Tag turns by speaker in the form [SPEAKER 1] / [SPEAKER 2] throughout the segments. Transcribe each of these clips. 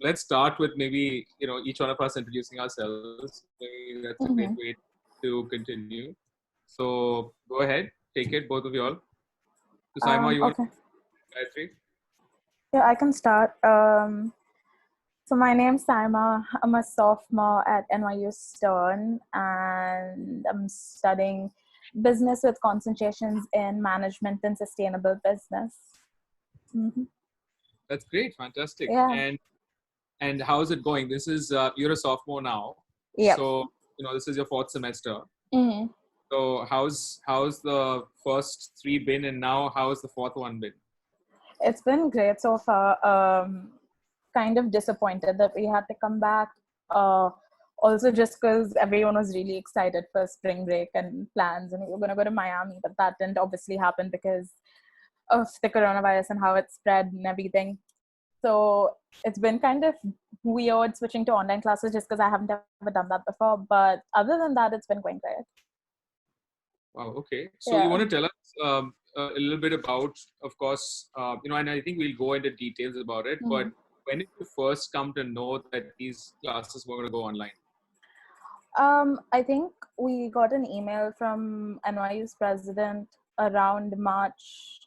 [SPEAKER 1] let's start with maybe, each one of us introducing ourselves. Maybe that's a great way to continue. So go ahead, take it, both of you all. So Saima, you want
[SPEAKER 2] Okay.
[SPEAKER 1] Gayatri?
[SPEAKER 2] Yeah, I can start. So my name's Saima. I'm a sophomore at NYU Stern, and I'm studying business with concentrations in management and sustainable business.
[SPEAKER 1] That's great, fantastic.
[SPEAKER 2] Yeah.
[SPEAKER 1] And how's it going? This is you're a sophomore now,
[SPEAKER 2] Yep.
[SPEAKER 1] so this is your fourth semester.
[SPEAKER 2] Mm-hmm.
[SPEAKER 1] So how's the first three been, and now how's the fourth one been?
[SPEAKER 2] It's been great so far. Kind of disappointed that we had to come back. Also, just because everyone was really excited for spring break and plans, and we were going to go to Miami, but that didn't obviously happen because of the coronavirus and how it spread and everything. So it's been kind of weird switching to online classes just because I haven't ever done that before. But other than that, it's been going great.
[SPEAKER 1] Wow. Okay. So you want to tell us a little bit about, of course, and I think we'll go into details about it. But when did you first come to know that these classes were going to go online?
[SPEAKER 2] I think we got an email from NYU's president around March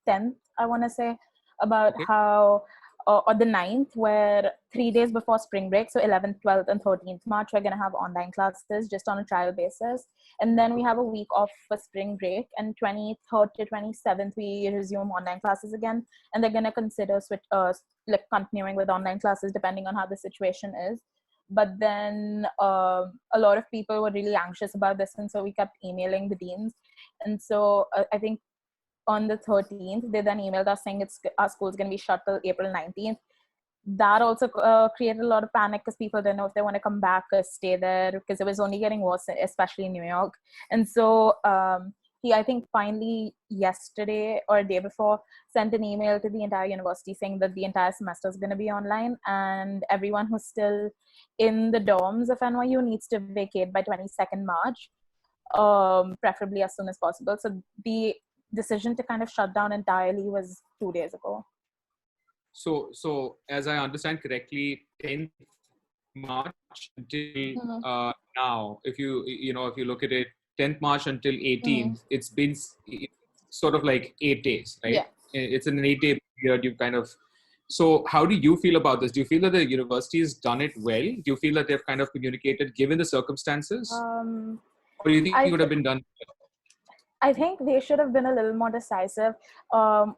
[SPEAKER 2] 10th, I want to say, about how, or the 9th, where 3 days before spring break, so 11th, 12th, and 13th March, we're going to have online classes just on a trial basis. And then we have a week off for spring break, and 23rd to 27th, we resume online classes again. And they're going to consider continuing with online classes depending on how the situation is. But then a lot of people were really anxious about this, and so we kept emailing the deans. And so I think on the 13th, they then emailed us saying our school's going to be shut till April 19th. That also created a lot of panic because people didn't know if they want to come back or stay there because it was only getting worse, especially in New York. And so he, I think, finally yesterday or a day before sent an email to the entire university saying that the entire semester is going to be online, and everyone who's still in the dorms of NYU needs to vacate by 22nd March, preferably as soon as possible. So the decision to kind of shut down entirely was 2 days ago.
[SPEAKER 1] So as I understand correctly, 10th March until now, if you look at it, 10th March until 18th, it's been sort of like 8 days, right?
[SPEAKER 2] Yeah.
[SPEAKER 1] It's an 8-day period. You kind of. So how do you feel about this? Do you feel that the university has done it well? Do you feel that they've kind of communicated given the circumstances? Or do you think it would have been done better?
[SPEAKER 2] I think they should have been a little more decisive.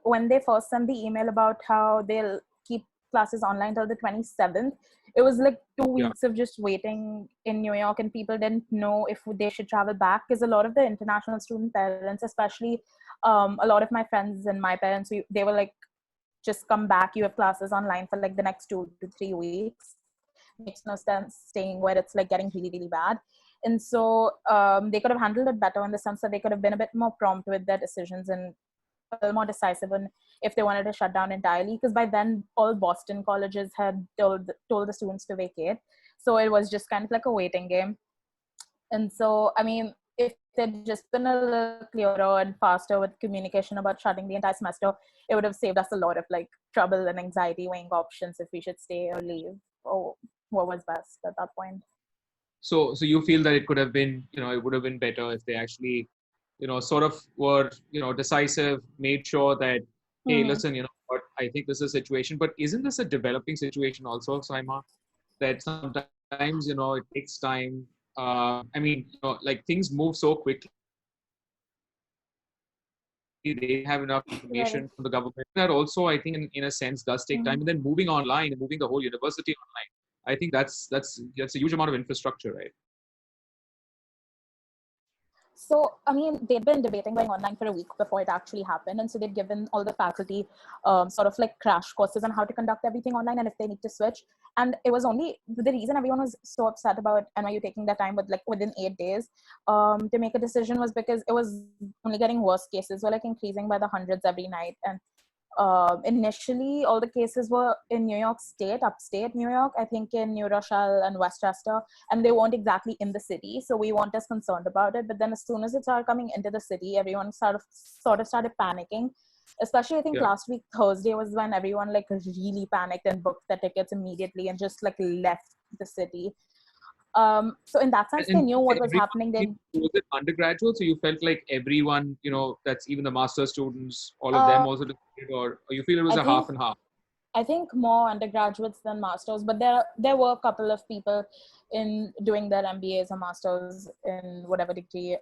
[SPEAKER 2] When they first sent the email about how they'll keep classes online till the 27th, it was like 2 weeks of just waiting in New York, and people didn't know if they should travel back because a lot of the international student parents, especially a lot of my friends and my parents, they were like, just come back, you have classes online for like the next 2 to 3 weeks. Makes no sense staying where it's like getting really, really bad. And so they could have handled it better in the sense that they could have been a bit more prompt with their decisions and a little more decisive in if they wanted to shut down entirely, because by then all Boston colleges had told the students to vacate. So it was just kind of like a waiting game. And so, I mean, if they'd just been a little clearer and faster with communication about shutting the entire semester, it would have saved us a lot of like trouble and anxiety weighing options if we should stay or leave, or what was best at that point.
[SPEAKER 1] So you feel that it could have been, it would have been better if they actually, sort of were, decisive, made sure that, hey, listen, what, I think this is a situation, but isn't this a developing situation also, Saima, that sometimes, it takes time. I mean, like things move so quickly. They have enough information from the government. That also, I think, in a sense, does take time. And then moving online and moving the whole university online, I think that's a huge amount of infrastructure, right?
[SPEAKER 2] So, I mean, they'd been debating going online for a week before it actually happened. And so they'd given all the faculty sort of like crash courses on how to conduct everything online and if they need to switch. And it was only the reason everyone was so upset about NYU taking their time with like within 8 days to make a decision was because it was only getting worse. Cases were like increasing by the hundreds every night. And initially, all the cases were in New York State, upstate New York, I think in New Rochelle and Westchester, and they weren't exactly in the city, so we weren't as concerned about it. But then as soon as it started coming into the city, everyone sort of started panicking. Especially I think
[SPEAKER 1] Yeah.
[SPEAKER 2] last week Thursday was when everyone like really panicked and booked their tickets immediately and just like left the city. So in that sense, they
[SPEAKER 1] And
[SPEAKER 2] knew what was
[SPEAKER 1] everyone,
[SPEAKER 2] happening. They
[SPEAKER 1] was it undergraduate? So you felt like everyone, that's even the master students, all of them
[SPEAKER 2] uh,
[SPEAKER 1] also decided, or you feel it was
[SPEAKER 2] I
[SPEAKER 1] a half
[SPEAKER 2] think
[SPEAKER 1] and half?
[SPEAKER 2] I think more undergraduates than masters, but there were a couple of people in doing their MBAs or masters in whatever degree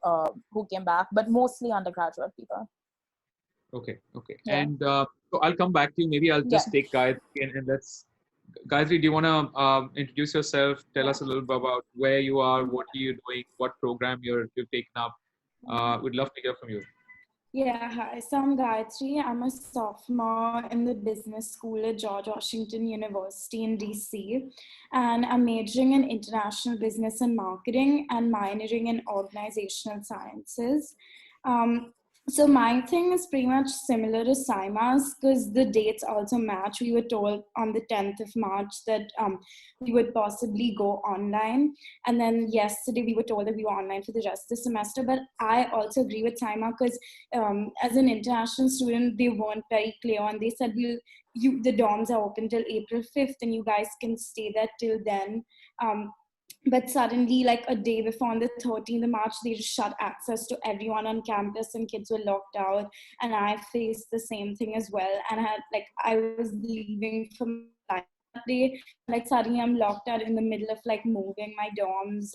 [SPEAKER 2] who came back, but mostly undergraduate people.
[SPEAKER 1] Okay, okay.
[SPEAKER 2] Yeah,
[SPEAKER 1] And so I'll come back to you. Maybe I'll
[SPEAKER 2] yeah,
[SPEAKER 1] just take Gayatri and let's. Gayatri, do you want to introduce yourself? Tell
[SPEAKER 2] yeah.
[SPEAKER 1] us a little bit about where you are, what are you doing, what program you've taken up. We'd love to hear from you.
[SPEAKER 3] Yeah, hi. So I'm Gayatri. I'm a sophomore in the business school at George Washington University in DC. And I'm majoring in international business and marketing and minoring in organizational sciences. Um, so my thing is pretty much similar to Saima's because the dates also match. We were told on the 10th of March that we would possibly go online. And then yesterday we were told that we were online for the rest of the semester. But I also agree with Saima because as an international student, they weren't very clear, and they said the dorms are open till April 5th, and you guys can stay there till then. But suddenly, like a day before, on the 13th of March, they just shut access to everyone on campus, and kids were locked out. And I faced the same thing as well. And I was leaving for my flight that day, like suddenly I'm locked out in the middle of like moving my dorms.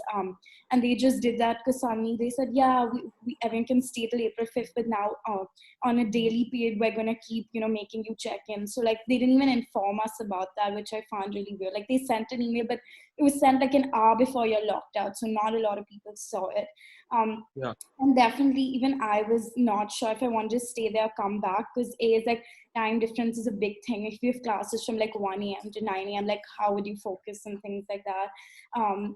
[SPEAKER 3] And they just did that because suddenly they said, yeah, everyone can stay till April 5th, but now on a daily period, we're going to keep, making you check in. So like they didn't even inform us about that, which I found really weird. Like they sent an email, but it was sent like an hour before you're locked out. So not a lot of people saw it.
[SPEAKER 1] Yeah.
[SPEAKER 3] And definitely even I was not sure if I wanted to stay there or come back because A is like time difference is a big thing. If you have classes from like 1 a.m. to 9 a.m., like how would you focus and things like that?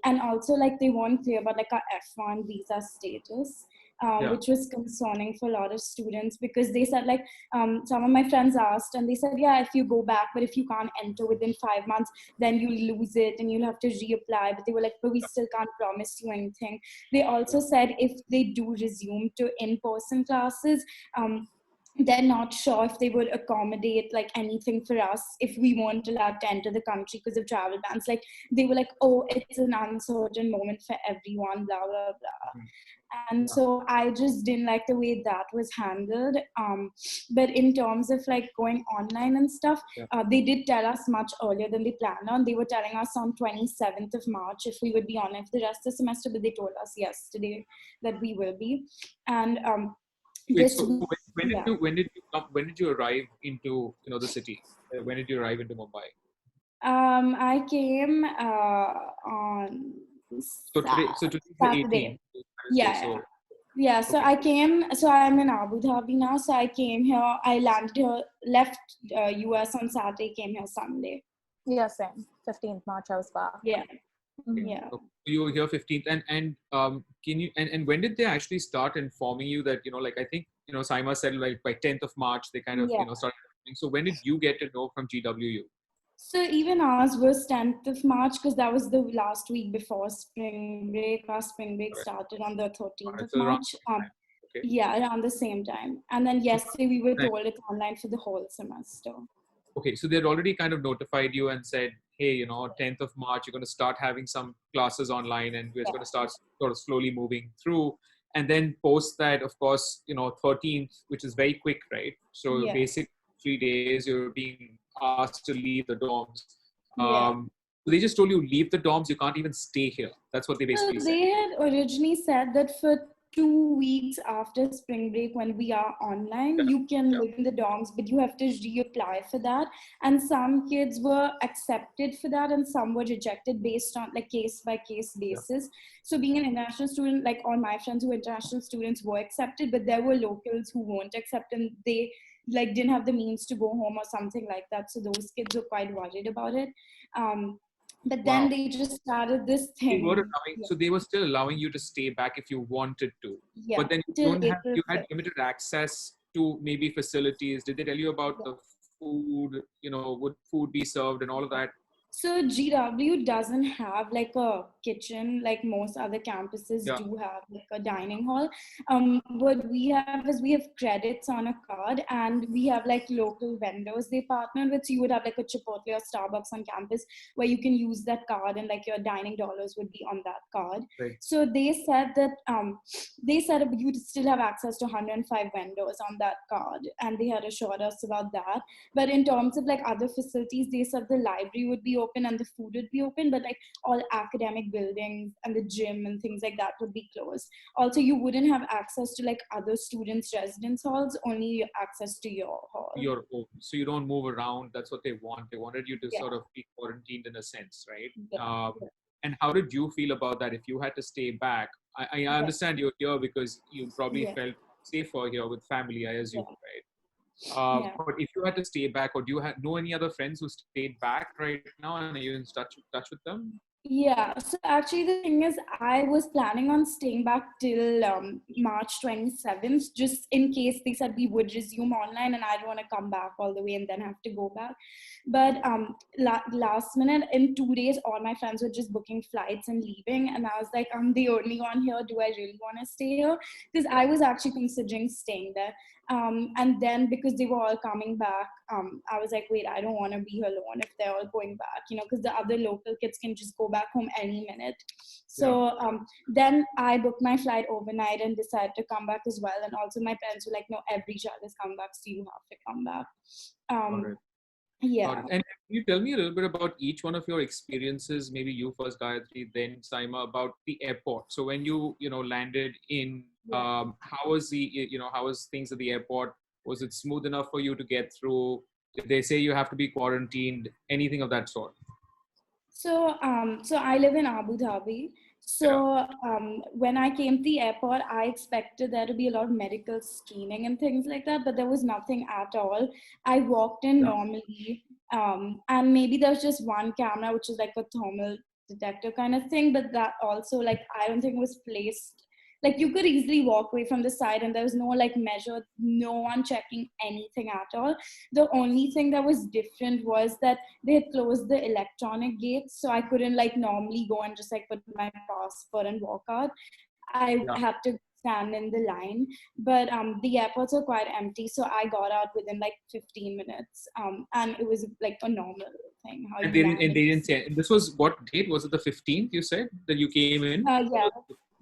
[SPEAKER 3] And also like they weren't clear about like our F1 visa status.
[SPEAKER 1] Yeah.
[SPEAKER 3] Which was concerning for a lot of students because they said like some of my friends asked and they said, yeah, if you go back, but if you can't enter within 5 months, then you'll lose it and you'll have to reapply. But they were like, but we still can't promise you anything. They also said if they do resume to in-person classes, they're not sure if they would accommodate like anything for us if we weren't allowed to enter the country because of travel bans. Like they were like, oh, it's an uncertain moment for everyone, blah blah blah. And so I just didn't like the way that was handled. But in terms of like going online and stuff, they did tell us much earlier than they planned on. They were telling us on 27th of March if we would be on it for the rest of the semester, but they told us yesterday that we will be. And
[SPEAKER 1] Wait,
[SPEAKER 3] this
[SPEAKER 1] so
[SPEAKER 3] week, yeah.
[SPEAKER 1] when did you arrive into the city? When did you arrive into Mumbai?
[SPEAKER 3] I came on
[SPEAKER 1] So today's the
[SPEAKER 3] Saturday.
[SPEAKER 1] 18th.
[SPEAKER 3] Yeah.
[SPEAKER 1] So
[SPEAKER 3] Yeah, so
[SPEAKER 1] okay.
[SPEAKER 3] I came, so I'm in Abu Dhabi now. So I came here, I landed here, left US on Saturday, came here Sunday.
[SPEAKER 2] Yeah, same. 15th March, I was back.
[SPEAKER 3] Yeah.
[SPEAKER 2] Mhm.
[SPEAKER 3] Yeah.
[SPEAKER 1] So you were here 15th, and can you and when did they actually start informing you that like I think Saima said like by 10th of March they kind of
[SPEAKER 3] Yeah.
[SPEAKER 1] started. So when did you get to know from GWU?
[SPEAKER 3] So even ours was 10th of March because that was the last week before spring break. Our spring break
[SPEAKER 1] Alright.
[SPEAKER 3] started on the 13th of
[SPEAKER 1] So around
[SPEAKER 3] March.
[SPEAKER 1] okay.
[SPEAKER 3] Yeah, around the same time. And then
[SPEAKER 1] So
[SPEAKER 3] yesterday we were told it's online for the whole semester.
[SPEAKER 1] okay, so they'd already kind of notified you and said, hey, 10th of March, you're going to start having some classes online and we're going to start sort of slowly moving through. And then post that, of course, 13th, which is very quick, right? So
[SPEAKER 3] Yeah.
[SPEAKER 1] basically 3 days, you're being asked to leave the dorms.
[SPEAKER 3] Yeah.
[SPEAKER 1] So they just told you, leave the dorms, you can't even stay here. That's what they basically
[SPEAKER 3] So
[SPEAKER 1] said.
[SPEAKER 3] they had originally said that for 2 weeks after spring break, when we are online, you can live in the dorms, but you have to reapply for that. And some kids were accepted for that, and some were rejected based on like case by case basis. So being an international student, like all my friends who were international students were accepted, but there were locals who weren't accepted. And they like didn't have the means to go home or something like that. So those kids were quite worried about it. But then they just started this
[SPEAKER 1] They were
[SPEAKER 3] thing.
[SPEAKER 1] allowing, so they were still allowing you to stay back if you wanted to,
[SPEAKER 3] Yeah,
[SPEAKER 1] but then
[SPEAKER 3] till April
[SPEAKER 1] you had
[SPEAKER 3] 5th.
[SPEAKER 1] limited access to maybe facilities. Did they tell you about the food? Would food be served and all of that?
[SPEAKER 3] So GW doesn't have like a kitchen like most other campuses
[SPEAKER 1] Yeah.
[SPEAKER 3] do have, like a dining hall. What we have is we have credits on a card, and we have like local vendors they partner with. So you would have like a Chipotle or Starbucks on campus where you can use that card, and like your dining dollars would be on that card.
[SPEAKER 1] Right.
[SPEAKER 3] So they said you'd still have access to 105 vendors on that card, and they had assured us about that. But in terms of like other facilities, they said the library would be open and the food would be open, but like all academic buildings and the gym and things like that would be closed. Also, you wouldn't have access to like other students' residence halls, only access to your hall.
[SPEAKER 1] Your own. So you don't move around. That's what they want. They wanted you to
[SPEAKER 3] Yeah.
[SPEAKER 1] sort of be quarantined in a sense, right?
[SPEAKER 3] Yeah.
[SPEAKER 1] And how did you feel about that? If you had to stay back, I understand you're here because you probably
[SPEAKER 3] Yeah.
[SPEAKER 1] felt safer here with family, I assume,
[SPEAKER 3] Yeah.
[SPEAKER 1] right?
[SPEAKER 3] Yeah.
[SPEAKER 1] But if you had to stay back, or do you know any other friends who stayed back right now, and are you in touch with them?
[SPEAKER 3] Yeah, so actually the thing is, I was planning on staying back till March 27th, just in case they said we would resume online, and I don't want to come back all the way and then have to go back. But last minute, in 2 days, all my friends were just booking flights and leaving, and I was like, I'm the only one here. Do I really want to stay here? Because I was actually considering staying there. And then because they were all coming back, I was like, wait, I don't want to be alone if they're all going back, because the other local kids can just go back home any minute. So then I booked my flight overnight and decided to come back as well. And also my parents were like, no, every child has come back, so you have to come back.
[SPEAKER 1] Got it.
[SPEAKER 3] Yeah.
[SPEAKER 1] And can you tell me a little bit about each one of your experiences? Maybe you first, Gayatri, then Saima, about the airport. So when you landed in, how was how was things at the airport? Was it smooth enough for you to get through? Did they say you have to be quarantined? Anything of that sort?
[SPEAKER 3] So I live in Abu Dhabi. So when I came to the airport, I expected there to be a lot of medical screening and things like that, but there was nothing at all. I walked in normally, and maybe there was just one camera, which is like a thermal detector kind of thing, but that also, like, I don't think it was placed. Like, you could easily walk away from the side, and there was no like measure, no one checking anything at all. The only thing that was different was that they had closed the electronic gates, so I couldn't like normally go and just like put my passport and walk out. I had to stand in the line, but the airports are quite empty, so I got out within like 15 minutes, and it was like a normal thing. How
[SPEAKER 1] And
[SPEAKER 3] you
[SPEAKER 1] they
[SPEAKER 3] land.
[SPEAKER 1] didn't say. And this was what date? Was it the 15th? You said that you came in.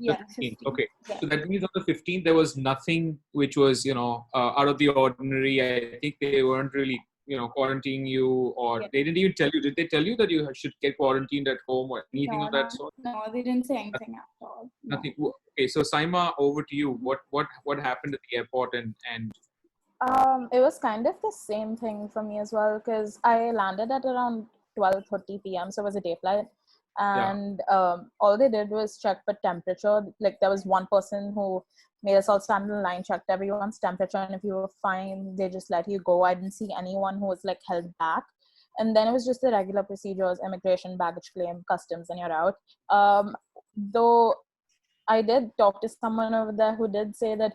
[SPEAKER 3] Yeah,
[SPEAKER 1] 15th.
[SPEAKER 3] 15.
[SPEAKER 1] Okay.
[SPEAKER 3] Yeah.
[SPEAKER 1] So that means on the 15th, there was nothing which was, out of the ordinary. I think they weren't really, quarantining you, or they didn't even tell you. Did they tell you that you should get quarantined at home or anything of that sort?
[SPEAKER 3] No, they didn't say anything at all. No.
[SPEAKER 1] Nothing. Okay. So Saima, over to you. What happened at the airport and
[SPEAKER 2] It was kind of the same thing for me as well, because I landed at around 12:30 p.m. So it was a day flight, and all they did was check the temperature. Like, there was one person who made us all stand in the line, checked everyone's temperature, and if you were fine, they just let you go. I didn't see anyone who was like held back. And then it was just the regular procedures: immigration, baggage claim, customs, and you're out. Though I did talk to someone over there who did say that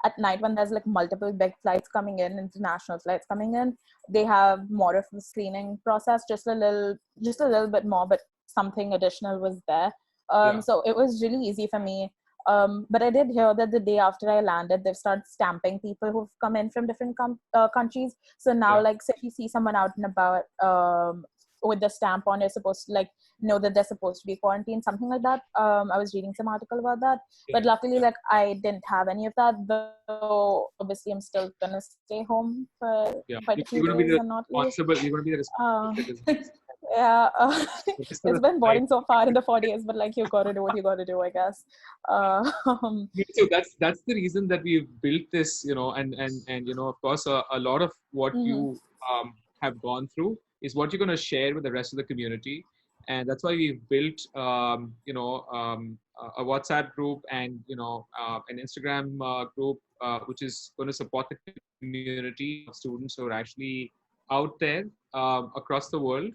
[SPEAKER 2] at night, when there's like multiple big flights coming in, international flights coming in, they have more of a screening process, just a little bit more, but something additional was there. So it was really easy for me. But I did hear that the day after I landed, they've started stamping people who've come in from different countries. So now, like, say if you see someone out and about with the stamp on, you're supposed to like know that they're supposed to be quarantined, something like that. I was reading some article about that, but luckily, like, I didn't have any of that. Though obviously, I'm still gonna stay home for quite a few days and not leave.
[SPEAKER 1] You're going to be the responsible citizen.
[SPEAKER 2] Yeah, it's been boring so far in the 4 days, but like, you got to do what you got to do, I guess.
[SPEAKER 1] So that's the reason that we've built this, and of course, a lot of what you have gone through is what you're going to share with the rest of the community. And that's why we've built, a WhatsApp group and, an Instagram group, which is going to support the community of students who are actually out there across the world.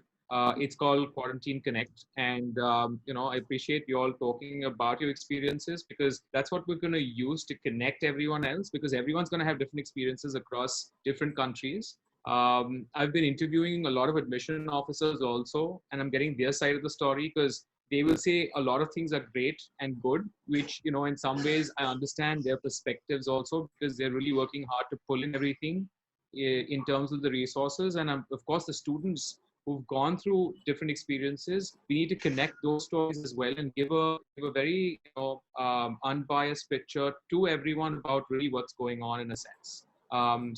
[SPEAKER 1] It's called Quarantine Connect. And, I appreciate you all talking about your experiences, because that's what we're going to use to connect everyone else, because everyone's going to have different experiences across different countries. I've been interviewing a lot of admission officers also, and I'm getting their side of the story because they will say a lot of things are great and good, which, in some ways I understand their perspectives also because they're really working hard to pull in everything in terms of the resources. And of course, the students who've gone through different experiences, we need to connect those stories as well and give a very unbiased picture to everyone about really what's going on in a sense.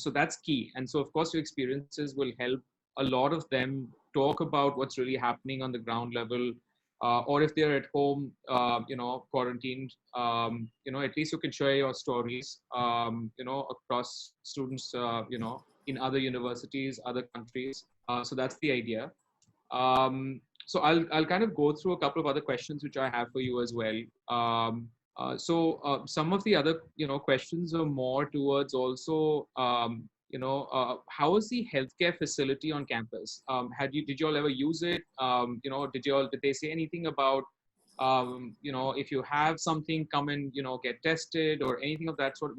[SPEAKER 1] So that's key. And so, of course, your experiences will help a lot of them talk about what's really happening on the ground level. Or if they're at home, quarantined, at least you can share your stories, across students, in other universities, other countries. So that's the idea. So I'll kind of go through a couple of other questions which I have for you as well. Some of the other questions are more towards also how is the healthcare facility on campus? Did you all ever use it? Did they say anything about if you have something, come and get tested or anything of that sort?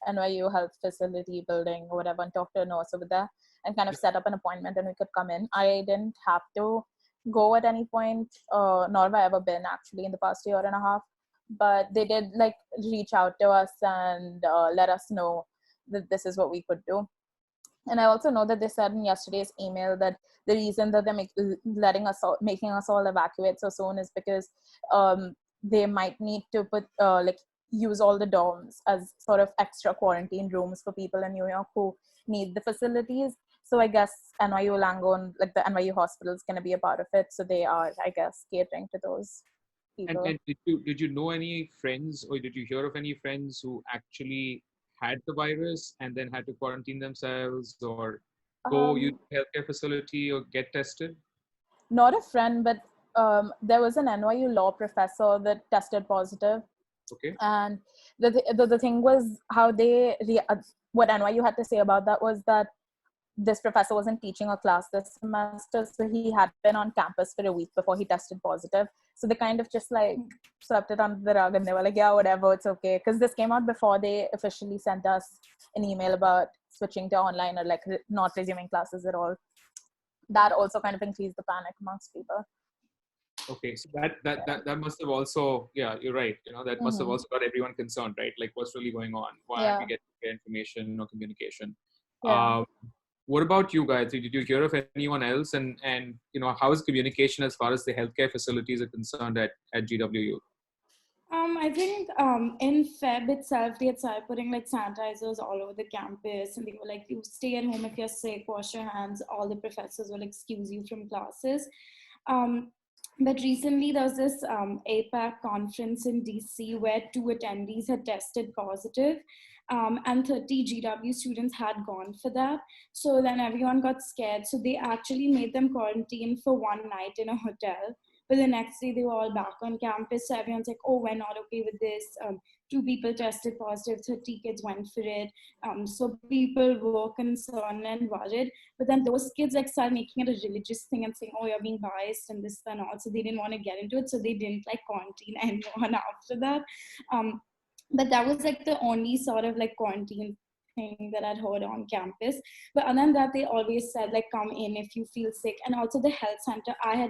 [SPEAKER 2] NYU health facility building or whatever, and talk to a nurse over there and kind of set up an appointment and we could come in. I didn't have to go at any point, nor have I ever been actually in the past year and a half, but they did like reach out to us and let us know that this is what we could do. And I also know that they said in yesterday's email that the reason that they're making us all evacuate so soon is because they might need to put use all the dorms as sort of extra quarantine rooms for people in New York who need the facilities. So I guess NYU Langone, like the NYU hospital, is going to be a part of it. So they are, I guess, catering to those people.
[SPEAKER 1] And did you know any friends, or did you hear of any friends who actually had the virus and then had to quarantine themselves or go use a healthcare facility or get tested?
[SPEAKER 2] Not a friend, but there was an NYU law professor that tested positive.
[SPEAKER 1] Okay.
[SPEAKER 2] And the thing was how what NYU had to say about that was that this professor wasn't teaching a class this semester, so he had been on campus for a week before he tested positive. So they kind of just like swept it under the rug and they were like, yeah, whatever, it's okay. Because this came out before they officially sent us an email about switching to online or like not resuming classes at all. That also kind of increased the panic amongst people.
[SPEAKER 1] Okay, so that must have also, yeah, you're right. That must have also got everyone concerned, right? Like, what's really going on? Why aren't we getting information or communication?
[SPEAKER 2] Yeah.
[SPEAKER 1] What about you guys? Did you hear of anyone else? And how is communication as far as the healthcare facilities are concerned at GWU?
[SPEAKER 3] I think in Feb itself, they had started putting like sanitizers all over the campus, and they were like, "You stay at home if you're sick, wash your hands." All the professors will excuse you from classes. But recently, there was this APAC conference in DC where 2 attendees had tested positive, and 30 GW students had gone for that. So then everyone got scared. So they actually made them quarantine for one night in a hotel. But the next day, they were all back on campus. So everyone's like, oh, we're not okay with this. 2 people tested positive, 30 kids went for it. So people were concerned and worried. But then those kids like started making it a religious thing and saying, oh, you're being biased and this and all. So they didn't want to get into it. So they didn't like quarantine anyone after that. But that was like the only sort of like quarantine thing that I'd heard on campus. But other than that, they always said like, come in if you feel sick. And also the health center, I had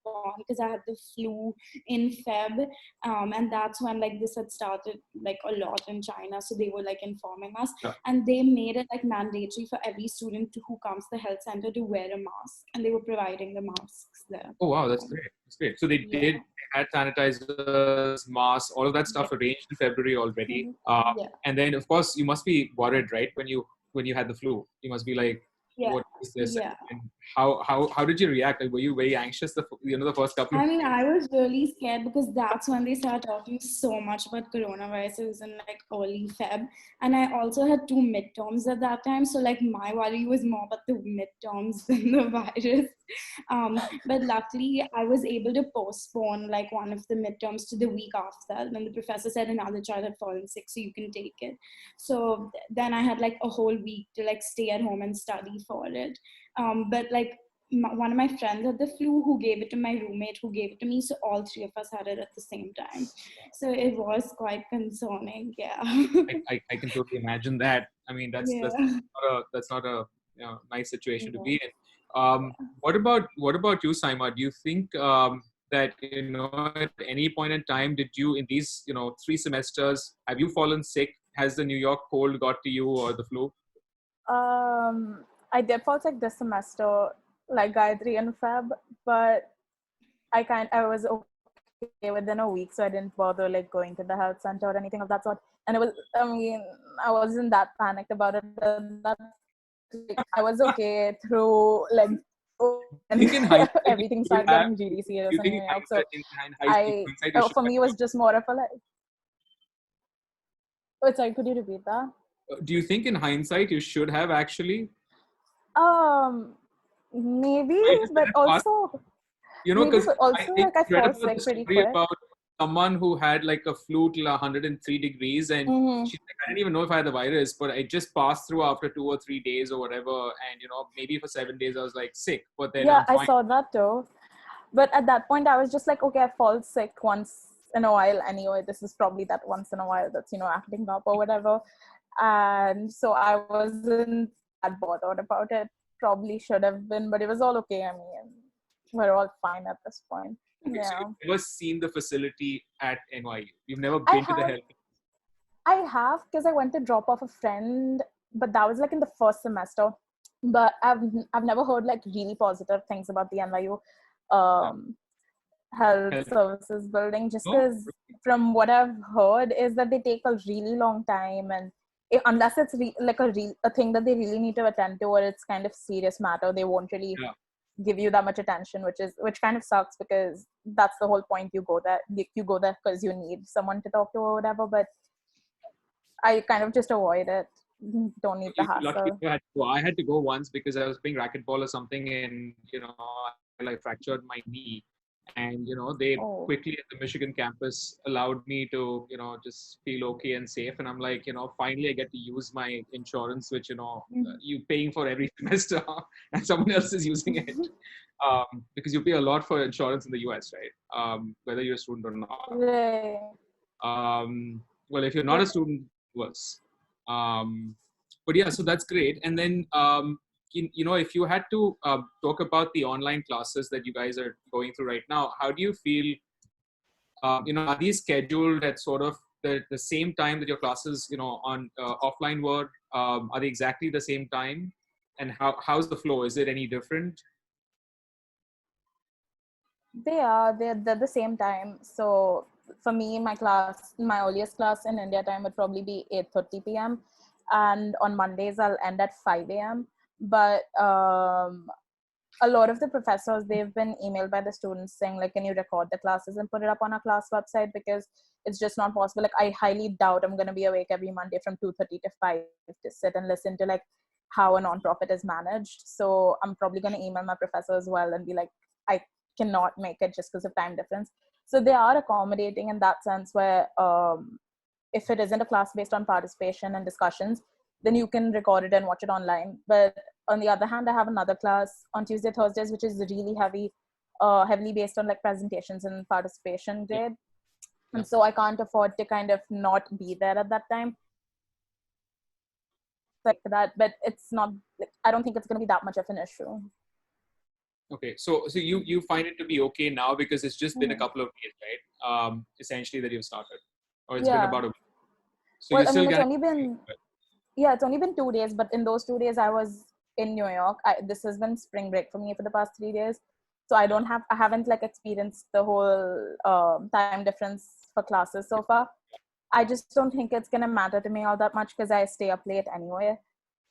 [SPEAKER 3] gone because I had the flu in Feb, and that's when like this had started like a lot in China. So they were like informing us, and they made it like mandatory for every student who comes to the health center to wear a mask, and they were providing the masks there.
[SPEAKER 1] Oh wow, that's great. That's great. So they had sanitizers, masks, all of that stuff arranged in February already. And then of course you must be worried, right? When you had the flu, you must be like, what is this? And how did you react? Like, were you very anxious the first couple of
[SPEAKER 3] I was really scared because that's when they started talking so much about coronavirus. It was in like early Feb, and I also had 2 midterms at that time, so like my worry was more about the midterms than the virus. But luckily I was able to postpone like one of the midterms to the week after, and the professor said another child had fallen sick, so you can take it. So then I had like a whole week to like stay at home and study for it. But like one of my friends had the flu, who gave it to my roommate, who gave it to me. So all 3 of us had it at the same time. So it was quite concerning. Yeah.
[SPEAKER 1] I can totally imagine that. I mean, that's not a nice situation to
[SPEAKER 2] Yeah.
[SPEAKER 1] be in. What about you, Saima? Do you think that at any point in time did you in these 3 semesters have you fallen sick? Has the New York cold got to you or the flu?
[SPEAKER 2] I did fall sick this semester, like Gayatri and Feb, but I was okay within a week, so I didn't bother like going to the health center or anything of that sort. And I wasn't that panicked about it. I was okay through like
[SPEAKER 1] I think in hindsight you
[SPEAKER 2] everything
[SPEAKER 1] should
[SPEAKER 2] started
[SPEAKER 1] have.
[SPEAKER 2] getting really serious
[SPEAKER 1] You
[SPEAKER 2] in
[SPEAKER 1] think
[SPEAKER 2] New York. So
[SPEAKER 1] in hindsight you should
[SPEAKER 2] for me, it
[SPEAKER 1] have.
[SPEAKER 2] was just more of a like. Oh, sorry, could you repeat that?
[SPEAKER 1] Do you think in hindsight you should have actually?
[SPEAKER 2] Maybe,
[SPEAKER 1] I just
[SPEAKER 2] but
[SPEAKER 1] didn't pass.
[SPEAKER 2] also
[SPEAKER 1] Because I
[SPEAKER 2] like I
[SPEAKER 1] read
[SPEAKER 2] fall
[SPEAKER 1] about the
[SPEAKER 2] sick pretty
[SPEAKER 1] story
[SPEAKER 2] quick.
[SPEAKER 1] about someone who had like a flu till 103 degrees, and
[SPEAKER 2] Mm-hmm.
[SPEAKER 1] she's like, I didn't even know if I had the virus, but I just passed through after 2 or 3 days or whatever, and maybe for 7 days I was like sick, but then
[SPEAKER 2] Yeah,
[SPEAKER 1] I'm
[SPEAKER 2] I
[SPEAKER 1] fine.
[SPEAKER 2] saw that too. But at that point, I was just like, okay, I fall sick once in a while anyway. This is probably that once in a while that's acting up or whatever. And so I wasn't that bothered about it. Probably should have been, but it was all okay. I mean, we're all fine at this point.
[SPEAKER 1] Okay, so
[SPEAKER 2] Yeah.
[SPEAKER 1] you've never seen the facility at NYU. You've never
[SPEAKER 2] I
[SPEAKER 1] been to the
[SPEAKER 2] have,
[SPEAKER 1] health.
[SPEAKER 2] because I went to drop off a friend, but that was like in the first semester. But I've never heard like really positive things about the NYU health services building, just because from what I've heard is that they take a really long time, and unless it's like a thing that they really need to attend to, or it's kind of serious matter, they won't really give you that much attention, which kind of sucks, because that's the whole point. You go there because you need someone to talk to or whatever, but I kind of just avoid it. Don't need the hassle.
[SPEAKER 1] I had to go once because I was playing racquetball or something, and I fractured my knee, and they quickly at the Michigan campus allowed me to just feel okay and safe, and I'm like, finally I get to use my insurance, which you paying for every semester, and someone else is using it, because you pay a lot for insurance in the US, right? Whether you're a student or not.
[SPEAKER 2] Right.
[SPEAKER 1] Well, if you're not a student, worse. But yeah, so that's great. And then if you had to talk about the online classes that you guys are going through right now, how do you feel? Are these scheduled at sort of the same time that your classes, on offline were? Are they exactly the same time? And how's the flow? Is it any different?
[SPEAKER 2] They're the same time. So for me, my earliest class in India time would probably be 8:30 p.m. and on Mondays I'll end at 5 a.m. But a lot of the professors, they've been emailed by the students saying like, can you record the classes and put it up on our class website, because it's just not possible. Like, I highly doubt I'm going to be awake every Monday from 2:30 to 5 to sit and listen to like how a nonprofit is managed. So I'm probably going to email my professor as well and be like, I cannot make it just because of time difference. So they are accommodating in that sense, where if it isn't a class based on participation and discussions, then you can record it and watch it online. But on the other hand, I have another class on Tuesday, Thursdays, which is really heavily based on like presentations and participation grade. And so I can't afford to kind of not be there at that time. Like that, but it's not, I don't think it's going to be that much of an issue.
[SPEAKER 1] Okay, so you find it to be okay now because it's just been a couple of days, right? Essentially that you've started, or it's been about a week. So
[SPEAKER 2] well, I mean, it's only been 2 days, but in those 2 days I was in New York. This has been spring break for me for the past 3 days, so I haven't like experienced the whole time difference for classes so far. I just don't think it's gonna matter to me all that much because I stay up late anyway.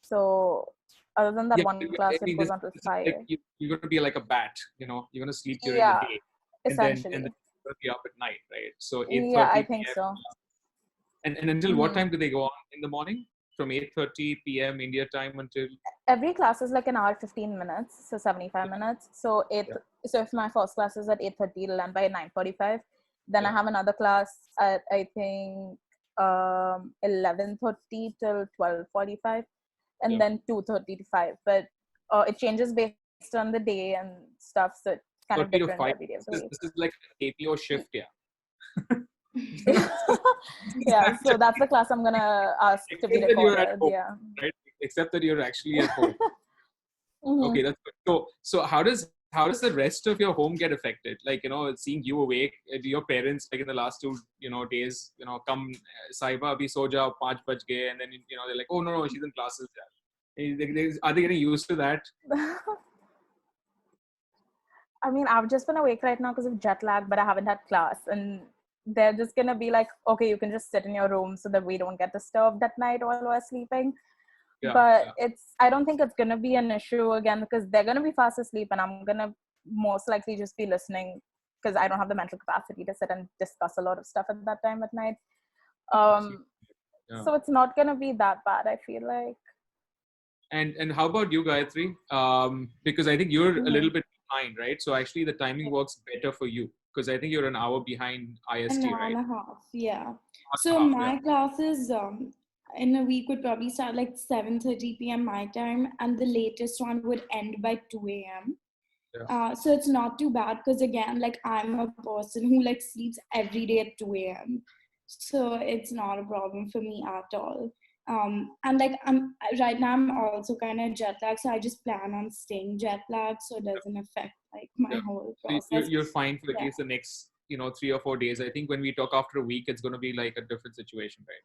[SPEAKER 2] So other than that one class, it goes on till 5.
[SPEAKER 1] Like you're going to be like a bat, you're going to sleep during the day,
[SPEAKER 2] essentially,
[SPEAKER 1] and then you're going to be up at night, right? So 8:30
[SPEAKER 2] I think
[SPEAKER 1] PM.
[SPEAKER 2] so.
[SPEAKER 1] And until what time do they go on in the morning? From 8:30 p.m. India time until?
[SPEAKER 2] Every class is like an hour 15 minutes, so 75 minutes. So so if my first class is at 8:30, it'll end by 9:45. Then I have another class at I think 11:30 till 12:45, and then 2:30 to 5. But it changes based on the day and stuff, so it's kind of different every day.
[SPEAKER 1] This is like a KPO shift,
[SPEAKER 2] yeah, so that's the class I'm gonna ask to be recorded.
[SPEAKER 1] Home, right? Except that you're actually at home. Okay, that's good. So how does the rest of your home get affected? Like, seeing you awake, do your parents, like in the last 2 days, come, Saiba, abhi so jao, 5 baj gaye, and then they're like, oh no, she's in classes. Are they getting used to that?
[SPEAKER 2] I mean, I've just been awake right now because of jet lag, but I haven't had class. And they're just going to be like, okay, you can just sit in your room so that we don't get disturbed at night while we're sleeping.
[SPEAKER 1] Yeah,
[SPEAKER 2] But
[SPEAKER 1] yeah.
[SPEAKER 2] I don't think it's going to be an issue again because they're going to be fast asleep and I'm going to most likely just be listening because I don't have the mental capacity to sit and discuss a lot of stuff at that time at night.
[SPEAKER 1] Yeah.
[SPEAKER 2] So it's not going to be that bad, I feel like.
[SPEAKER 1] And how about you, Gayatri? Because I think you're a little bit behind, right? So actually the timing works better for you because I think you're an hour behind IST,
[SPEAKER 3] An hour
[SPEAKER 1] right?
[SPEAKER 3] and a half, yeah.
[SPEAKER 1] Hour
[SPEAKER 3] So
[SPEAKER 1] and a half, yeah.
[SPEAKER 3] my classes in a week would probably start like 7:30 p.m. my time, and the latest one would end by 2 a.m.
[SPEAKER 1] Yeah.
[SPEAKER 3] So it's not too bad because again, like I'm a person who like sleeps every day at 2 a.m. So it's not a problem for me at all. And like I'm right now, I'm also kind of jet lagged, so I just plan on staying jet lagged so it doesn't affect like my
[SPEAKER 1] Yeah.
[SPEAKER 3] whole
[SPEAKER 1] So
[SPEAKER 3] process.
[SPEAKER 1] you're fine for at
[SPEAKER 3] Yeah.
[SPEAKER 1] least the next 3 or 4 days. I think when we talk after a week, it's going to be like a different situation, right?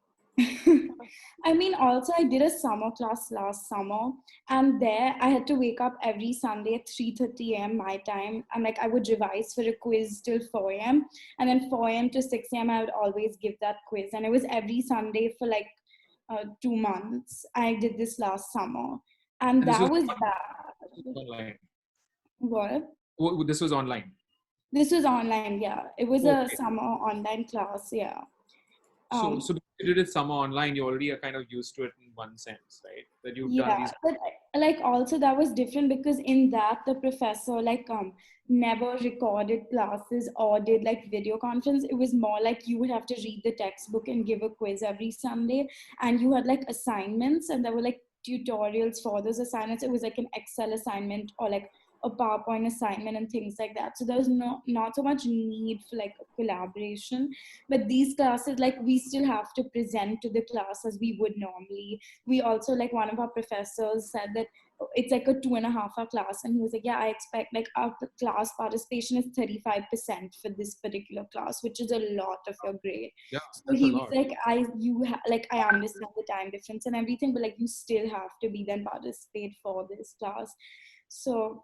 [SPEAKER 3] I mean, also I did a summer class last summer, and there I had to wake up every Sunday at 3:30 a.m. my time, and like I would revise for a quiz till 4 a.m. and then 4 a.m. to 6 a.m. I would always give that quiz, and it was every Sunday for like 2 months. I did this last summer, and
[SPEAKER 1] And this
[SPEAKER 3] that
[SPEAKER 1] was
[SPEAKER 3] was bad.
[SPEAKER 1] online.
[SPEAKER 3] What?
[SPEAKER 1] This was online.
[SPEAKER 3] This was online, yeah. It was a
[SPEAKER 1] Okay.
[SPEAKER 3] summer online class, yeah.
[SPEAKER 1] So because you did it summer online, you already are kind of used to it in one sense, right? That you've done
[SPEAKER 3] Yeah,
[SPEAKER 1] these.
[SPEAKER 3] but like also that was different because in that the professor like never recorded classes or did like video conference. It was more like you would have to read the textbook and give a quiz every Sunday, and you had like assignments, and there were like tutorials for those assignments. It was like an Excel assignment or like a PowerPoint assignment and things like that. So there was not so much need for like a collaboration. But these classes, like we still have to present to the class as we would normally. We also like one of our professors said that it's like a 2.5 hour class, and he was like, yeah, I expect like our class participation is 35% for this particular class, which is a lot of your grade.
[SPEAKER 1] Yeah,
[SPEAKER 3] So
[SPEAKER 1] that's a
[SPEAKER 3] he was
[SPEAKER 1] lot.
[SPEAKER 3] like, like I understand the time difference and everything, but like you still have to be then participate for this class. So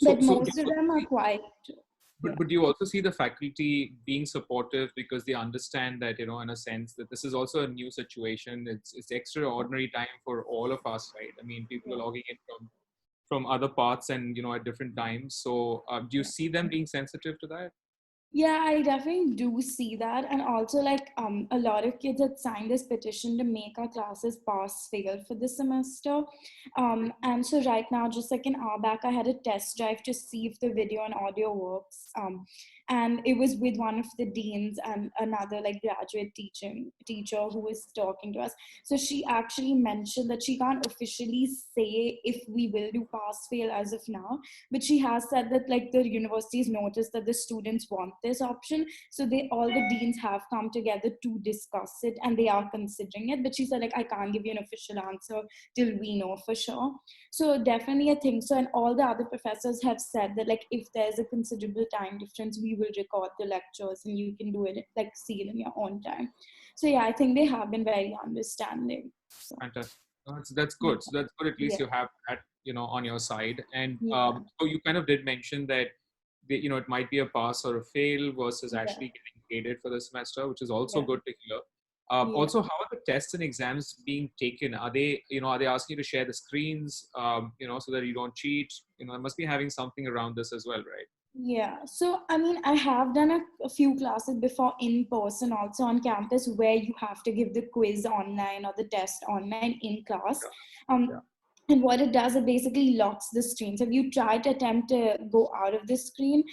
[SPEAKER 3] but
[SPEAKER 1] So
[SPEAKER 3] most of them are quite, yeah.
[SPEAKER 1] but do you also see the faculty being supportive because they understand that in a sense that this is also a new situation. It's extraordinary time for all of us, right? I mean, people are logging in from other parts and at different times. So do you see them being sensitive to that?
[SPEAKER 3] Yeah, I definitely do see that. And also like a lot of kids had signed this petition to make our classes pass fail for this semester. And so right now, just like an hour back, I had a test drive to see if the video and audio works. And it was with one of the deans and another like graduate teacher who was talking to us. So she actually mentioned that she can't officially say if we will do pass fail as of now, but she has said that like the universities noticed that the students want this option, so all the deans have come together to discuss it and they are considering it. But she said like I can't give you an official answer till we know for sure. So definitely I think so, and all the other professors have said that like if there's a considerable time difference, we will record the lectures and you can do it like see it in your own time. So yeah, I think they have been very understanding. So,
[SPEAKER 1] Fantastic. No, that's good. So that's good. At least
[SPEAKER 3] yeah,
[SPEAKER 1] you have that, on your side. And
[SPEAKER 3] yeah,
[SPEAKER 1] so you kind of did mention that, it might be a pass or a fail versus
[SPEAKER 3] yeah,
[SPEAKER 1] actually getting graded for the semester, which is also
[SPEAKER 3] yeah,
[SPEAKER 1] good to hear.
[SPEAKER 3] yeah.
[SPEAKER 1] Also, how are the tests and exams being taken? Are they asking you to share the screens, so that you don't cheat? I must be having something around this as well, right?
[SPEAKER 3] Yeah, so I mean, I have done a few classes before in person, also on campus, where you have to give the quiz online or the test online in class.
[SPEAKER 1] Yeah.
[SPEAKER 3] And what it does, it basically locks the screen. So if you try to attempt to go out of the screen,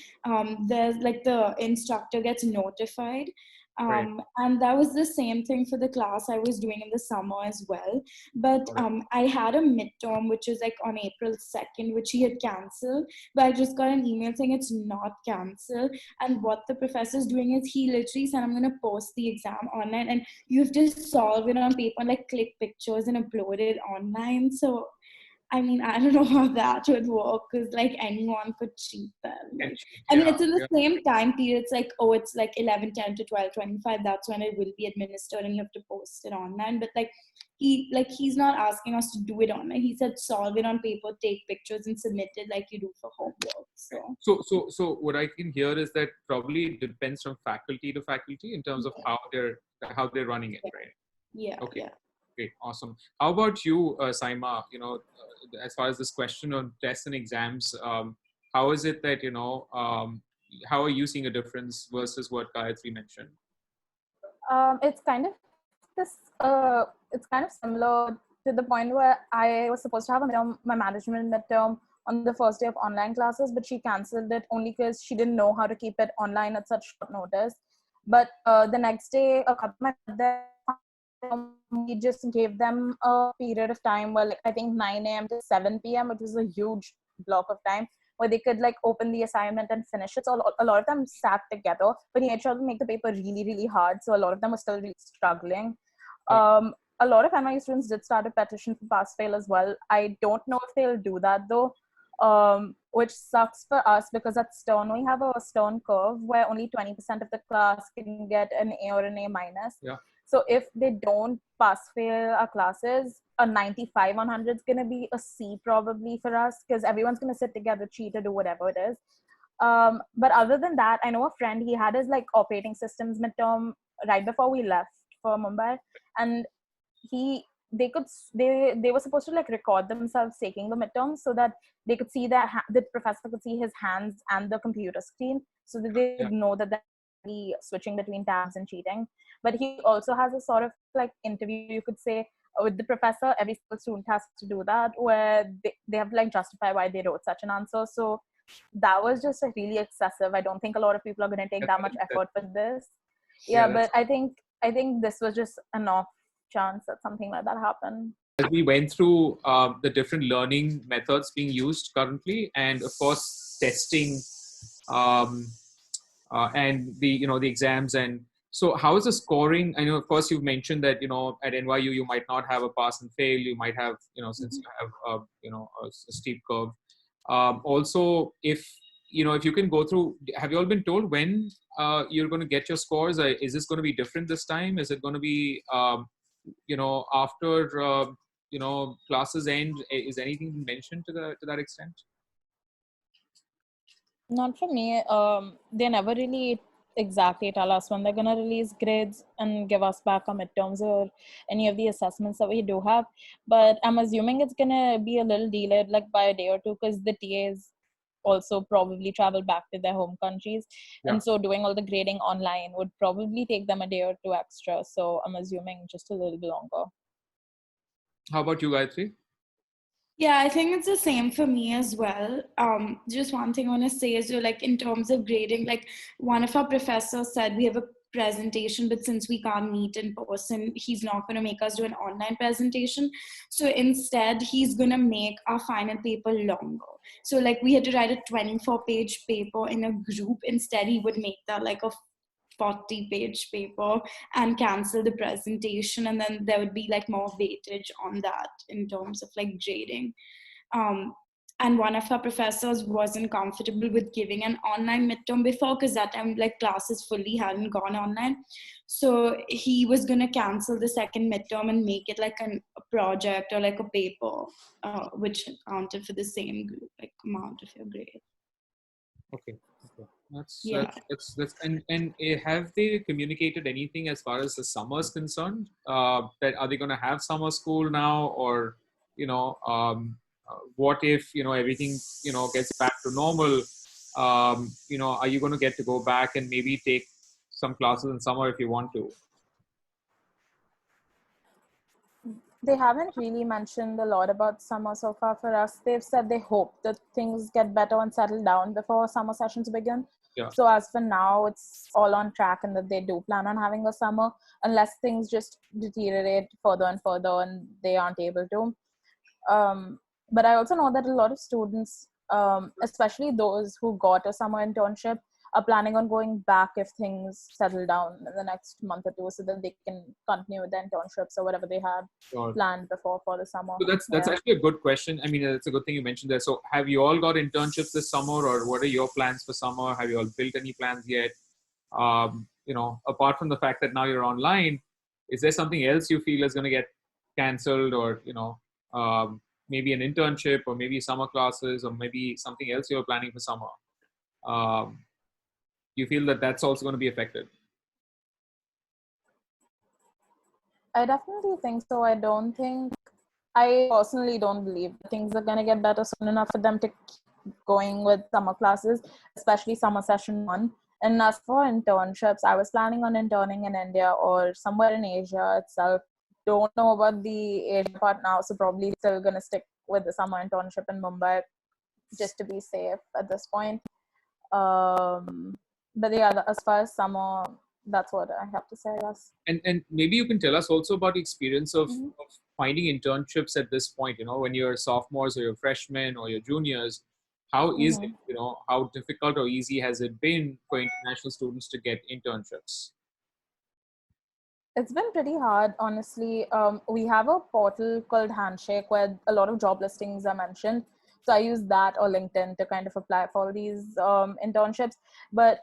[SPEAKER 3] there's like the instructor gets notified.
[SPEAKER 1] Right.
[SPEAKER 3] And that was the same thing for the class I was doing in the summer as well. But
[SPEAKER 1] Got it.
[SPEAKER 3] I had a midterm, which was like on April 2nd, which he had canceled, but I just got an email saying it's not cancelled. And what the professor is doing is he literally said, I'm going to post the exam online and you have to solve it on paper and like click pictures and upload it online. So I mean, I don't know how that would work because like anyone could cheat then. Like, I mean,
[SPEAKER 1] Yeah,
[SPEAKER 3] it's in the
[SPEAKER 1] yeah.
[SPEAKER 3] same time period. It's like, oh, it's like 11:10 to 12:25. That's when it will be administered and you have to post it online. But like, he's not asking us to do it online. He said solve it on paper, take pictures and submit it like you do for homework.
[SPEAKER 1] So what I can hear is that probably it depends from faculty to faculty in terms of how they're running it, right?
[SPEAKER 3] Yeah.
[SPEAKER 1] Okay.
[SPEAKER 3] Yeah.
[SPEAKER 1] Great, awesome. How about you, Saima? As far as this question on tests and exams, how is it that how are you seeing a difference versus what Gayatri mentioned?
[SPEAKER 2] It's kind of this. It's kind of similar to the point where I was supposed to have a midterm, my management midterm, on the first day of online classes, but she cancelled it only because she didn't know how to keep it online at such short notice. But the next day, a couple of my we just gave them a period of time where, like, I think 9 a.m. to 7 p.m., which was a huge block of time where they could like open the assignment and finish it. So a lot of them sat together, but he had tried to make the paper really, really hard. So a lot of them were still really struggling. A lot of NYU students did start a petition for pass fail as well. I don't know if they'll do that though, which sucks for us because at Stern we have a Stern curve where only 20% of the class can get an A or an A minus.
[SPEAKER 1] Yeah.
[SPEAKER 2] So if they don't pass fail our classes, a 95 on 100 is going to be a C probably for us because everyone's going to sit together, cheat or do whatever it is. But other than that, I know a friend, he had his like operating systems midterm right before we left for Mumbai, and they were supposed to like record themselves taking the midterms so that they could see the professor could see his hands and the computer screen so that they would know that they're switching between tabs and cheating. But he also has a sort of like interview, you could say, with the professor. Every single student has to do that where they have to like justify why they wrote such an answer. So that was just like really excessive. I don't think a lot of people are going to take that much effort for this. Yeah, but I think this was just an off chance that something like that happened.
[SPEAKER 1] As we went through the different learning methods being used currently, and of course testing, and the exams, and so how is the scoring? I know, of course, you've mentioned that at NYU you might not have a pass and fail. You might have since you have a steep curve. Also, if you can go through, have you all been told when you're going to get your scores? Is this going to be different this time? Is it going to be after classes end? Is anything mentioned to that extent?
[SPEAKER 2] Not for me. They never really exactly tell us when they're gonna release grades and give us back our midterms or any of the assessments that we do have. But I'm assuming it's gonna be a little delayed, like by a day or two, because the TAs also probably travel back to their home countries, and so doing all the grading online would probably take them a day or two extra. So I'm assuming just a little bit longer.
[SPEAKER 1] How about you, Gayatri?
[SPEAKER 3] Yeah, I think it's the same for me as well. Just one thing I want to say is, like, in terms of grading, like one of our professors said we have a presentation, but since we can't meet in person, he's not going to make us do an online presentation. So instead, he's going to make our final paper longer. So like we had to write a 24-page paper in a group. Instead, he would make that like a 40-page paper and cancel the presentation, and then there would be like more weightage on that in terms of like grading. And one of our professors wasn't comfortable with giving an online midterm before because that time like classes fully hadn't gone online. So he was going to cancel the second midterm and make it like a project or like a paper which counted for the same group, like amount of your grade.
[SPEAKER 1] Okay. That's and have they communicated anything as far as the summer is concerned? That are they going to have summer school now, or what if everything gets back to normal? Are you going to get to go back and maybe take some classes in summer if you want to?
[SPEAKER 2] They haven't really mentioned a lot about summer so far for us. They've said they hope that things get better and settle down before summer sessions begin.
[SPEAKER 1] Yeah.
[SPEAKER 2] So as for now, it's all on track and that they do plan on having a summer unless things just deteriorate further and further and they aren't able to. But I also know that a lot of students, especially those who got a summer internship, are planning on going back if things settle down in the next month or two, so that they can continue with the internships or whatever they had planned before for the summer.
[SPEAKER 1] So that's actually a good question. I mean, it's a good thing you mentioned that. So have you all got internships this summer, or what are your plans for summer? Have you all built any plans yet? Apart from the fact that now you're online, is there something else you feel is going to get cancelled, or maybe an internship, or maybe summer classes, or maybe something else you're planning for summer? You feel that that's also going to be affected?
[SPEAKER 2] I definitely think so. I personally don't believe things are going to get better soon enough for them to keep going with summer classes, especially summer session 1. And as for internships, I was planning on interning in India or somewhere in Asia itself. Don't know about the Asia part now, so probably still going to stick with the summer internship in Mumbai just to be safe at this point. But yeah, as far as summer, that's what I have to say, yes.
[SPEAKER 1] And maybe you can tell us also about the experience of finding internships at this point, when you're sophomores or you're freshmen or you're juniors. How is it, how difficult or easy has it been for international students to get internships?
[SPEAKER 2] It's been pretty hard, honestly. We have a portal called Handshake where a lot of job listings are mentioned. So I use that or LinkedIn to kind of apply for these internships. But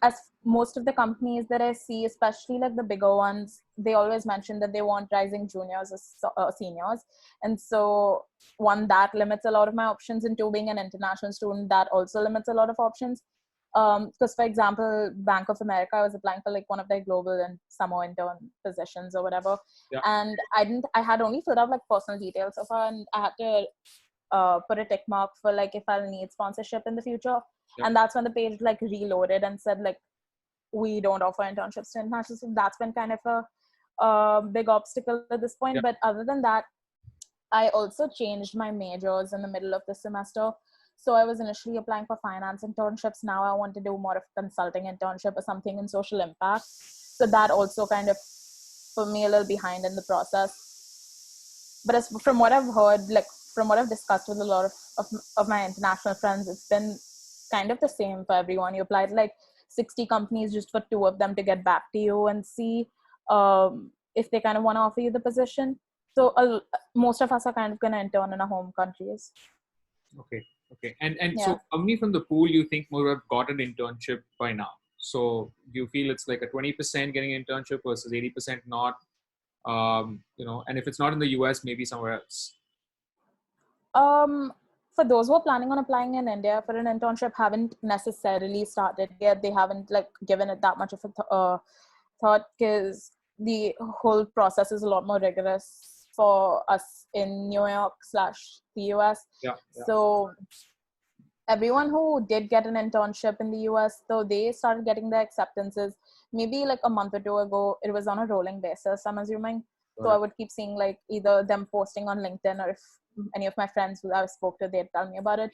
[SPEAKER 2] as most of the companies that I see, especially like the bigger ones, they always mention that they want rising juniors or seniors. And so one, that limits a lot of my options, and two, being an international student, that also limits a lot of options. Because for example, Bank of America, I was applying for like one of their global and summer intern positions or whatever.
[SPEAKER 1] Yeah.
[SPEAKER 2] And I had only filled out like personal details of her, and I had to put a tick mark for like if I'll need sponsorship in the future.
[SPEAKER 1] Yeah.
[SPEAKER 2] And that's when the page like reloaded and said like, we don't offer internships to international. So that's been kind of a big obstacle at this point.
[SPEAKER 1] Yeah.
[SPEAKER 2] But other than that, I also changed my majors in the middle of the semester. So I was initially applying for finance internships. Now I want to do more of a consulting internship or something in social impact. So that also kind of put me a little behind in the process. But from what I've heard, like from what I've discussed with a lot of my international friends, it's been kind of the same for everyone. You applied like 60 companies just for 2 of them to get back to you and see if they kind of want to offer you the position. So most of us are kind of going to intern in our home countries.
[SPEAKER 1] Okay. And so how many from the pool you think would have got an internship by now? So do you feel it's like a 20% getting an internship versus 80% not? And if it's not in the US, maybe somewhere else.
[SPEAKER 2] For those who are planning on applying in India for an internship, haven't necessarily started yet. They haven't like given it that much of a thought, because the whole process is a lot more rigorous for us in New York / the US.
[SPEAKER 1] Yeah.
[SPEAKER 2] So everyone who did get an internship in the US, though, they started getting their acceptances maybe like a month or 2 ago. It was on a rolling basis, I'm assuming. So I would keep seeing like either them posting on LinkedIn, or if any of my friends who I spoke to, they'd tell me about it.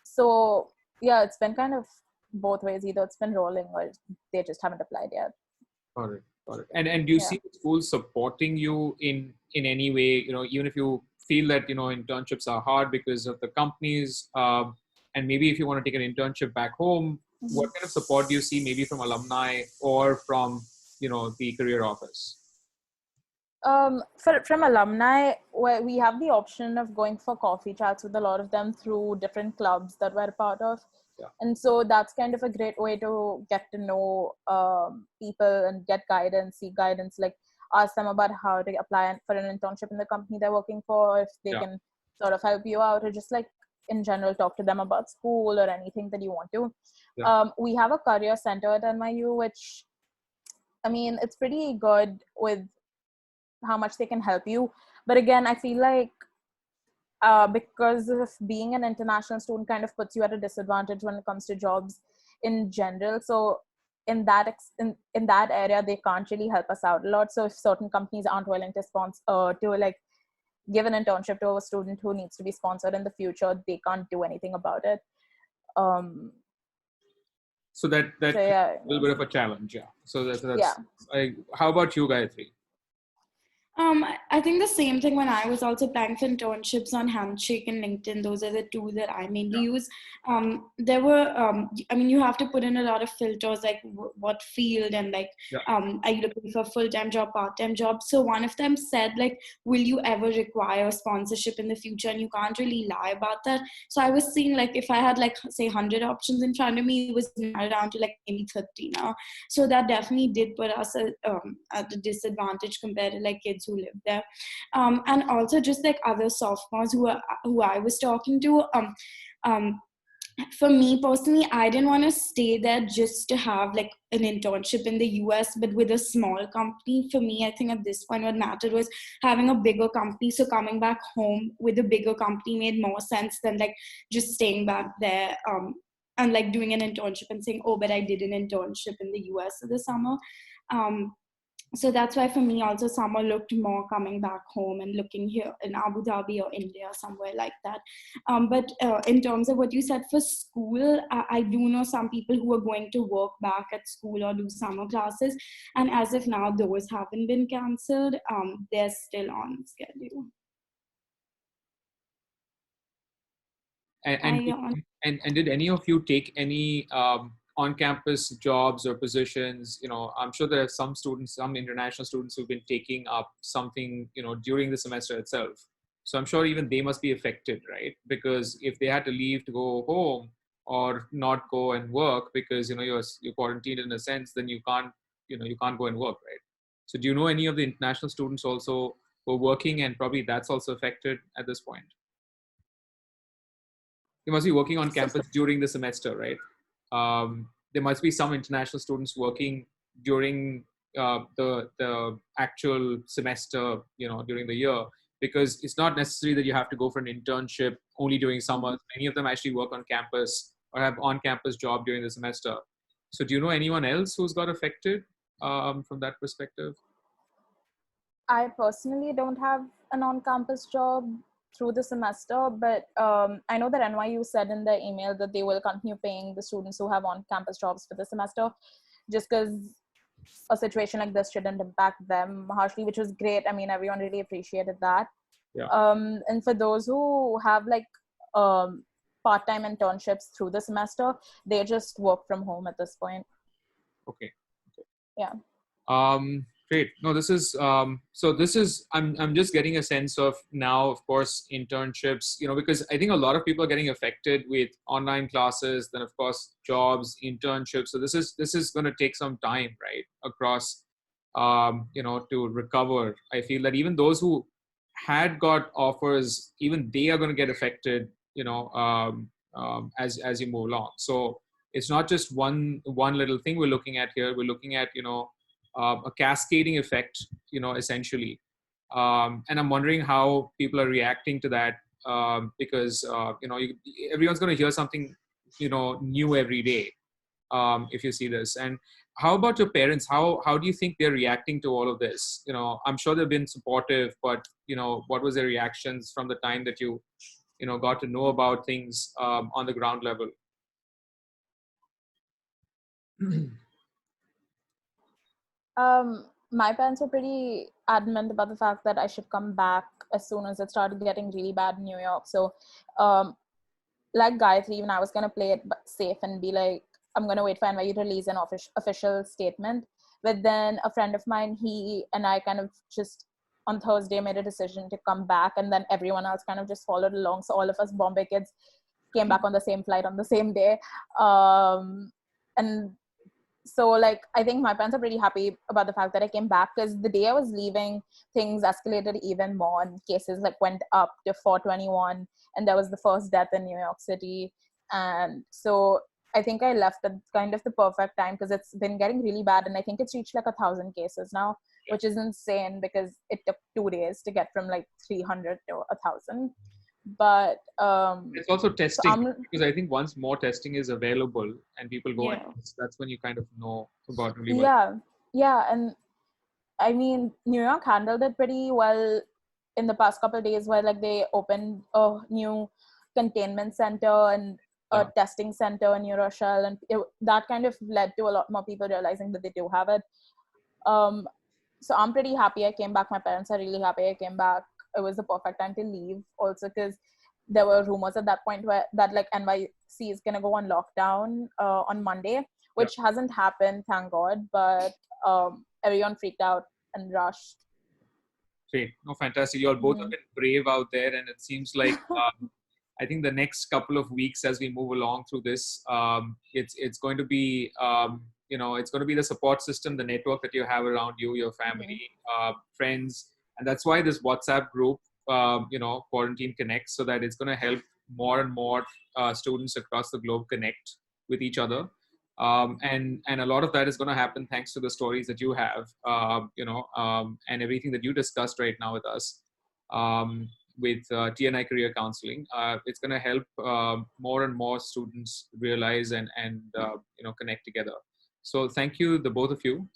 [SPEAKER 2] So yeah, it's been kind of both ways. Either it's been rolling or they just haven't applied yet.
[SPEAKER 1] Got it. And do you see the schools supporting you in any way? Even if you feel that internships are hard because of the companies, and maybe if you want to take an internship back home, what kind of support do you see, maybe from alumni or from the career office?
[SPEAKER 2] From alumni, where we have the option of going for coffee chats with a lot of them through different clubs that we're a part of.
[SPEAKER 1] Yeah.
[SPEAKER 2] And so that's kind of a great way to get to know people and get guidance, seek guidance, like ask them about how to apply for an internship in the company they're working for, if they can sort of help you out, or just like in general talk to them about school or anything that you want to.
[SPEAKER 1] Yeah.
[SPEAKER 2] We have a career center at NYU, which, I mean, it's pretty good with how much they can help you. But again, I feel like because of being an international student kind of puts you at a disadvantage when it comes to jobs in general. So in that in that area, they can't really help us out a lot. So if certain companies aren't willing to sponsor to like give an internship to a student who needs to be sponsored in the future, they can't do anything about it.
[SPEAKER 1] So that's a little bit of a challenge. Yeah. So that's how about you, Gayatri?
[SPEAKER 3] I think the same thing when I was also applying for internships on Handshake and LinkedIn. Those are the two that I mainly use. There were, I mean, you have to put in a lot of filters, like what field and like, are you looking for a full-time job, part-time job? So one of them said like, will you ever require sponsorship in the future? And you can't really lie about that. So I was seeing like, if I had like, say 100 options in front of me, it was narrowed down to like maybe 30 now. So that definitely did put us at a disadvantage compared to like kids who live there, and also just like other sophomores who I was talking to. For me personally, I didn't want to stay there just to have like an internship in the US, but with a small company. For me, I think at this point what mattered was having a bigger company. So coming back home with a bigger company made more sense than like just staying back there. And like doing an internship and saying, oh, but I did an internship in the US in the summer. So that's why for me also summer looked more coming back home and looking here in Abu Dhabi or India, somewhere like that. But in terms of what you said for school, I do know some people who are going to work back at school or do summer classes. And as of now, those haven't been cancelled. They're still on schedule.
[SPEAKER 1] And did any of you take any on-campus jobs or positions? You know, I'm sure there are some students, some international students who've been taking up something, you know, during the semester itself. So I'm sure even they must be affected, right? Because if they had to leave to go home or not go and work because, you know, you're quarantined in a sense, then you can't go and work, right? So do you know any of the international students also who are working, and probably that's also affected at this point? You must be working on campus during the semester, right? There must be some international students working during the actual semester, you know, during the year, because it's not necessary that you have to go for an internship only during summers. Many of them actually work on campus or have on-campus job during the semester. So do you know anyone else who's got affected from that perspective?
[SPEAKER 2] I personally don't have an on-campus job through the semester, but I know that NYU said in their email that they will continue paying the students who have on-campus jobs for the semester, just because a situation like this shouldn't impact them harshly, which was great. I mean, everyone really appreciated that.
[SPEAKER 1] Yeah.
[SPEAKER 2] And for those who have like part-time internships through the semester, they just work from home at this point.
[SPEAKER 1] Okay.
[SPEAKER 2] Yeah.
[SPEAKER 1] Great. No, this is so this is I'm just getting a sense of now, of course, internships, you know, because I think a lot of people are getting affected with online classes, then of course jobs, internships. So this is going to take some time, right, across you know, to recover. I feel that even those who had got offers, even they are going to get affected, you know, as you move along. So it's not just one little thing we're looking at here. We're looking at, you know, a cascading effect, you know, essentially. And I'm wondering how people are reacting to that, because, you know, everyone's going to hear something, you know, new every day, if you see this. And how about your parents? How do you think they're reacting to all of this? You know, I'm sure they've been supportive, but, you know, what was their reactions from the time that you know, got to know about things on the ground level?
[SPEAKER 2] My parents were pretty adamant about the fact that I should come back as soon as it started getting really bad in New York. So, like Gayatri, even I was going to play it safe and be like, I'm going to wait for NYU to release an official statement. But then a friend of mine, he and I kind of just on Thursday made a decision to come back, and then everyone else kind of just followed along. So all of us Bombay kids came back on the same flight on the same day. And so like I think my parents are pretty happy about the fact that I came back, because the day I was leaving, things escalated even more and cases like went up to 421, and there was the first death in New York City. And so I think I left at kind of the perfect time, because it's been getting really bad, and I think it's reached like 1,000 cases now, which is insane because it took 2 days to get from like 300 to 1,000. But
[SPEAKER 1] it's also testing, because I think once more testing is available and people go, that's when you kind of know about really well.
[SPEAKER 2] Yeah, and I mean, New York handled it pretty well in the past couple of days, where like they opened a new containment center and a testing center in New Rochelle, and that kind of led to a lot more people realizing that they do have it. So I'm pretty happy I came back. My parents are really happy I came back. It was the perfect time to leave also, because there were rumors at that point where that like NYC is going to go on lockdown on Monday, which hasn't happened, thank God, but everyone freaked out and rushed.
[SPEAKER 1] Great. No, fantastic. You all both have been brave out there, and it seems like I think the next couple of weeks as we move along through this, it's going to be it's going to be the support system, the network that you have around you, your family, friends, and that's why this WhatsApp group, Quarantine Connects, so that it's going to help more and more students across the globe connect with each other. And a lot of that is going to happen thanks to the stories that you have, and everything that you discussed right now with us. With TNI Career Counseling, it's going to help more and more students realize and connect together. So thank you, the both of you.